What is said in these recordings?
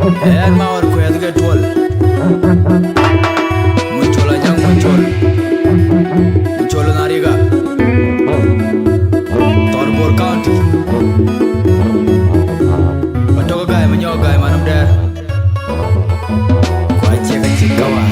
En mawar kwet ke tol muncul aja muncul nariga Torbor County Patoka gay menyogai manam deh Kwa cek kawan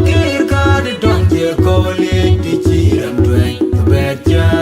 Kir ka de don je ko le ti chiram dwe bet ja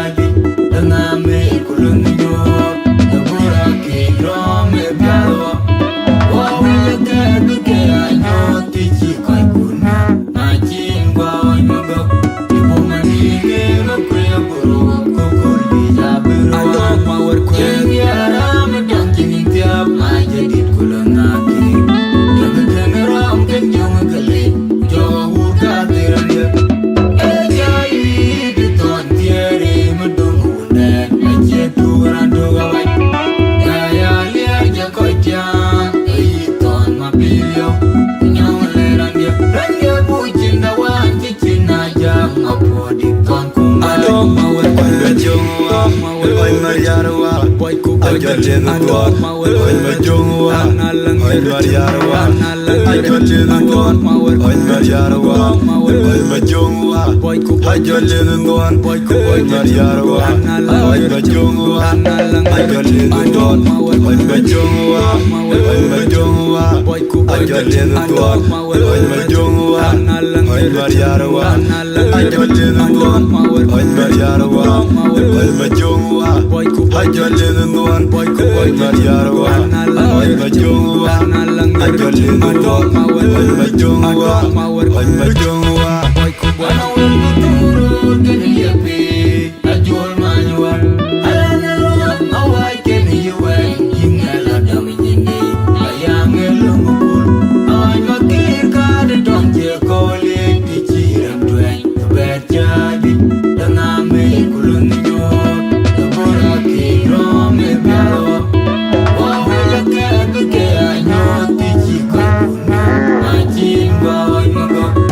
Ajolin Duan, Oin Majungwa, Oin Mariarwa, Ajolin Duan, Oin Mariarwa, Oin Majungwa, Ajolin Duan, Oin Mariarwa, Oin Majungwa, Ajolin Duan, Oin Majungwa, Oin Majungwa, Ajolin Duan, Oin Majungwa, Oin Mariarwa, Ajolin Duan, Oin Mariarwa, Oin Majungwa, Ajolin Duan, Oin Mariarwa, Oin Majungwa, Ajolin Duan, Oin Majungwa, Oin Majungwa. Ana wel betul kene yepi ajol manwa alana awai kene yewe ingala dami nyini ayang elungul ay makir ka de donje kole tichiram twen betjadi daname kulunjo dabora ki rome biaro wa wela ke anyo tichi ko majin wa ay mago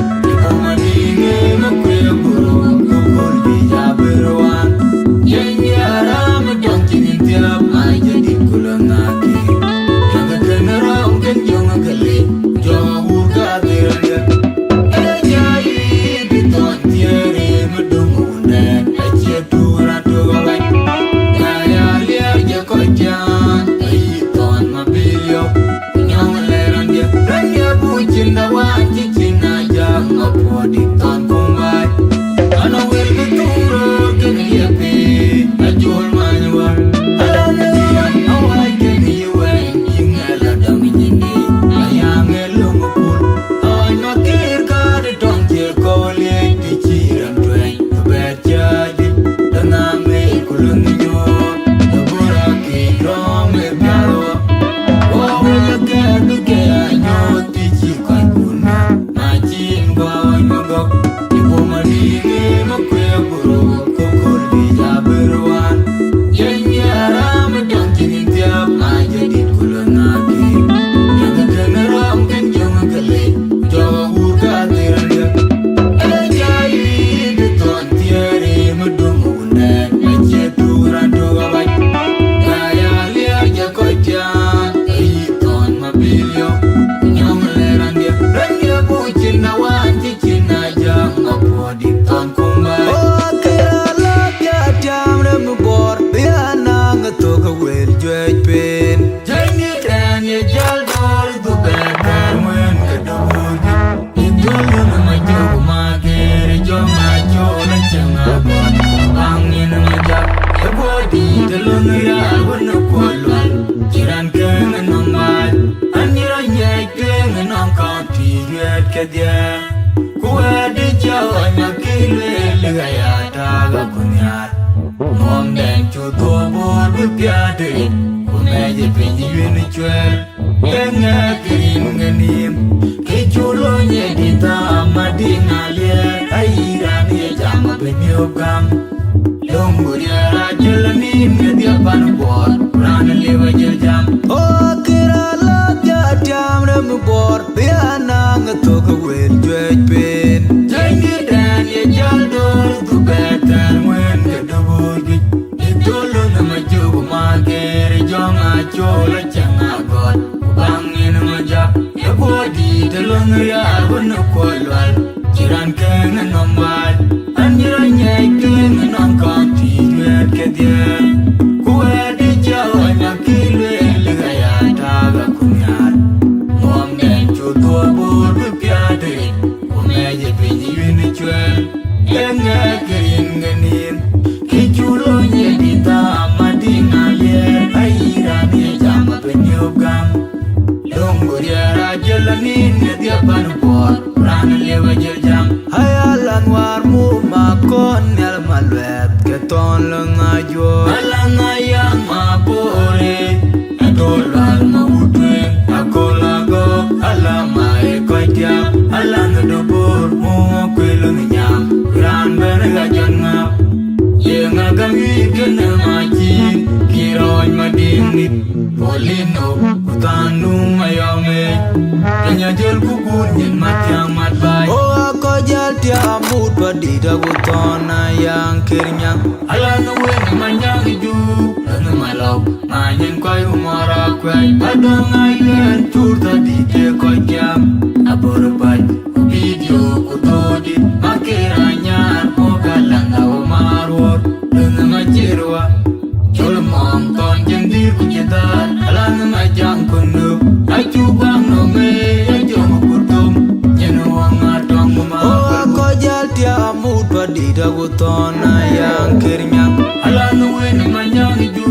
Yang kirnya ala nuwe manyang ju lana malau manyen koi umara kwai adong ayen churta dite koi kiam abor bai video kutodi makiranya mogalanga umarwor lana majirwa chol mom ton jendir kujeda alana majang kunu achu bang no me ajong kutum jeno ngatong ma ko jaltia amut badida gutona yang kirnya alana wen manyang ju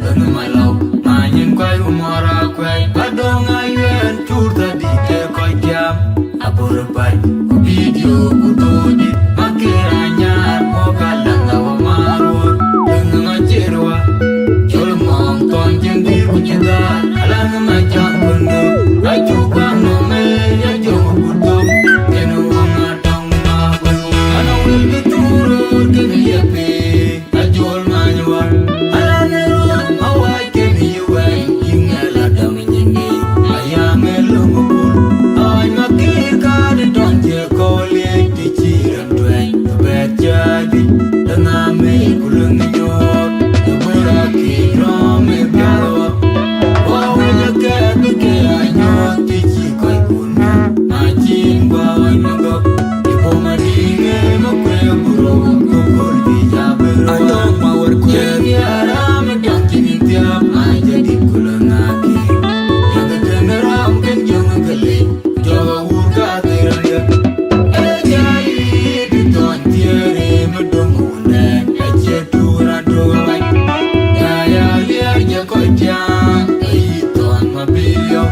lana malau manyen kwai umara kwai adong ayen churta dite koi kiam abor bai video kutodi makiranya mogalanga umarwor lana majirwa chol mom ton jendir kujeda alana majang kunu achu bang no me ajong kutum jeno ngatong ma ana wel biturur keniyape ajol manwa alana ro awai keniwe ingala daminyini ayame lungul ay makir kad donje kole tichiram twen betjadi dana me kulung nyor debora ki rome biaro wawenya ke anyo tichi koi kun machin bawa nago ipo madinge makwe buro kokol di jabero adong mawar kwe yara me donkini tiap ajadi kulangaki yang kedengeram ken jong kali jawa urka tiranya ejai diton tiere medongune eche tura dogai ya liar je kotian iton mabilio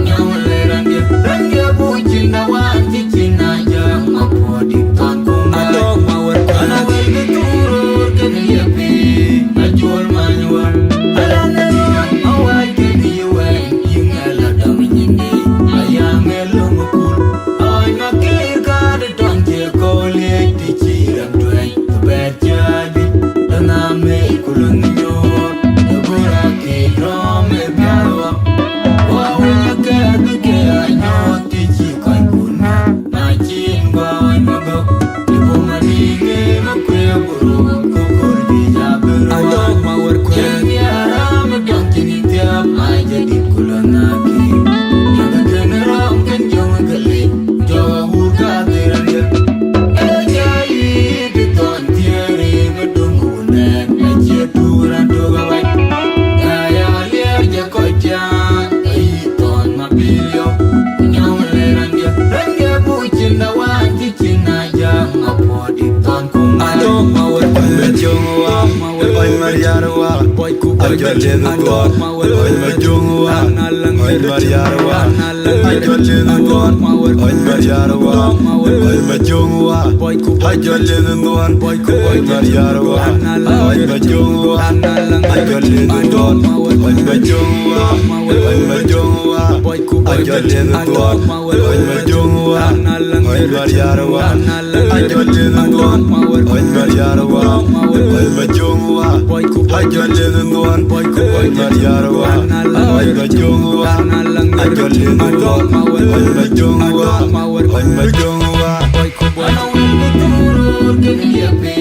nyawleran dia rangga bucina wan cicina jang mapodi ton kumbai adong mawar ana wel beturur keniyapi ajol manwa alana awai keniwe ingala daminyini ayame lungukul ay makir kad donje kole tichiram twen betjadi dana me kulung nyor debora ki rome biaro wawenya ke anyo tichi koi kun machin bawa nago ipo madinge makwe buru kokol di jabero adong mawar kwe yara me donkini tiap ajadi kulangaki yang kedengeram ken jong kali jawa urka tiranya ejai diton tiere medungune eche tura dogai ya liar je kotian iton mabilio nyawleran dia rangga bucina wan cicina jang mapodi ton kumbai adong mawar kwe majongwa oy mariarwa ajolenu gon oy majongwa oy mariarwa ajolenu gon oy mariarwa oy majongwa ajolenu gon oy mariarwa oy majongwa ajolenu gon oy majongwa oy majongwa ajolenu gon oy majongwa oy mariarwa ajolenu gon oy mariarwa oy majongwa ajolenu gon oy mariarwa oy majongwa ajolenu gon oy majongwa oy majongwa ana wel beturur keniyapi